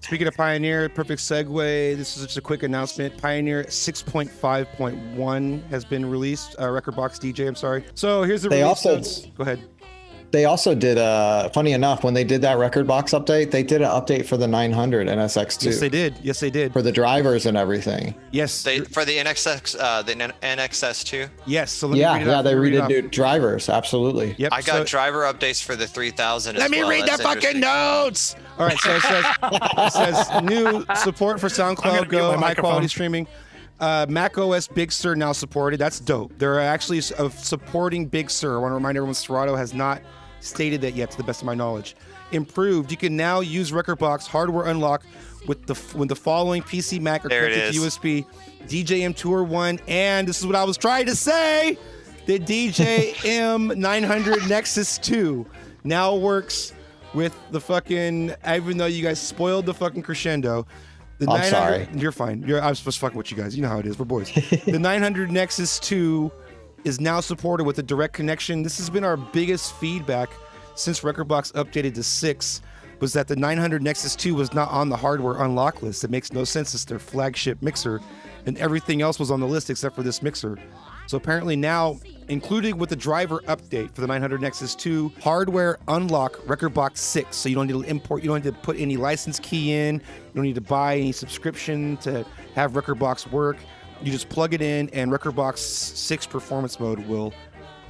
Speaking of Pioneer, perfect segue. This is just a quick announcement. Pioneer 6.5.1 has been released. Rekordbox DJ, I'm sorry. So here's the release notes. Go ahead. They also did, funny enough, when they did that Rekordbox update, they did an update for the 900 NSX2. Yes, they did. Yes, they did. For the drivers and everything. Yes. For the NXS2? Yes. So they redid drivers. Absolutely. Yep. I got driver updates for the 3000 as well. Let me read the fucking notes. All right. So it says new support for SoundCloud Go, high quality streaming. Mac OS Big Sur now supported. That's dope. They're actually supporting Big Sur. I want to remind everyone Serato has not stated that yet, to the best of my knowledge. Improved. You can now use Rekordbox hardware unlock with the following PC, Mac, or connected USB, DJM Tour 1, and this is what I was trying to say, the DJM 900 Nexus 2 now works with the fucking, even though you guys spoiled the fucking crescendo. I'm sorry. You're fine. I'm supposed to fuck with you guys. You know how it is. We're boys. The 900 Nexus 2 is now supported with a direct connection. This has been our biggest feedback since Rekordbox updated to 6, was that the 900 Nexus 2 was not on the hardware unlock list. It makes no sense. It's their flagship mixer, and everything else was on the list except for this mixer. So apparently now, included with the driver update for the 900 Nexus 2, hardware unlock Rekordbox 6. So you don't need to import, you don't need to put any license key in, you don't need to buy any subscription to have Rekordbox work. You just plug it in, and Rekordbox 6 performance mode will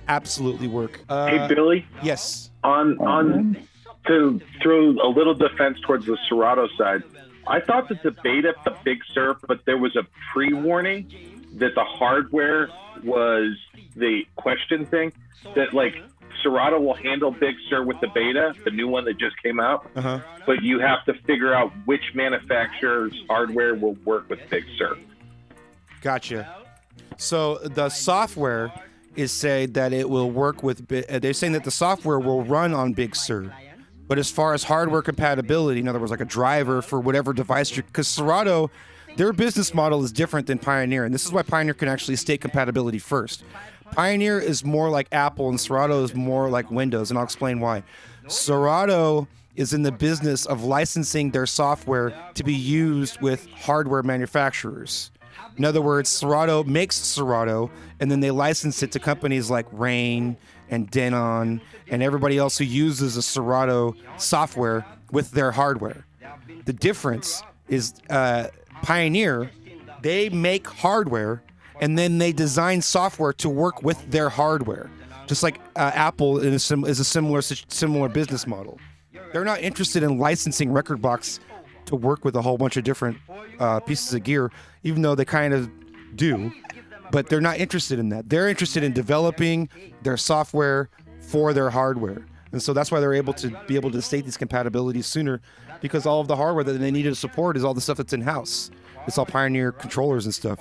absolutely work. Hey, Billy? Yes. On to throw a little defense towards the Serato side, I thought that the beta, the Big Sur, but there was a pre-warning that the hardware was the question thing, that like Serato will handle Big Sur with the beta, the new one that just came out, but you have to figure out which manufacturer's hardware will work with Big Sur. Gotcha. So the software is saying that it will work with, they're saying that the software will run on Big Sur. But as far as hardware compatibility, in other words, like a driver for whatever device, because Serato, their business model is different than Pioneer. And this is why Pioneer can actually state compatibility first. Pioneer is more like Apple and Serato is more like Windows. And I'll explain why. Serato is in the business of licensing their software to be used with hardware manufacturers. In other words, Serato makes Serato, and then they license it to companies like Rain and Denon and everybody else who uses a Serato software with their hardware. The difference is Pioneer, they make hardware, and then they design software to work with their hardware. Just like Apple is a similar business model. They're not interested in licensing Rekordbox to work with a whole bunch of different pieces of gear, even though they kind of do, but they're not interested in that. They're interested in developing their software for their hardware. And so that's why they're able to state these compatibilities sooner, because all of the hardware that they needed to support is all the stuff that's in-house. It's all Pioneer controllers and stuff.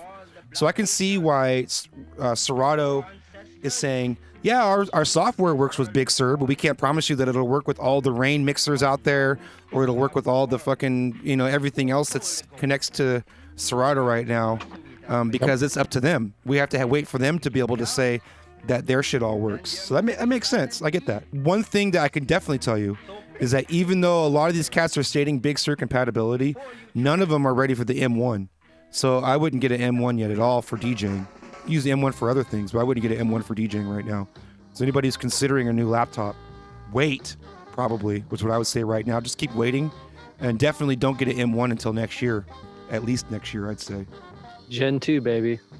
So I can see why Serato is saying, yeah, our software works with Big Sur, but we can't promise you that it'll work with all the Rain mixers out there, or it'll work with all the fucking, everything else that's connects to Serato right now, because it's up to them. We have to wait for them to be able to say that their shit all works. So that makes sense. I get that. One thing that I can definitely tell you is that even though a lot of these cats are stating Big Sur compatibility, none of them are ready for the M1. So I wouldn't get an M1 yet at all for DJing. Use the M1 for other things, but I wouldn't get an M1 for DJing right now. So anybody who's considering a new laptop, wait, probably, which is what I would say right now. Just keep waiting, and definitely don't get an M1 until next year. At least next year, I'd say. Gen 2, baby.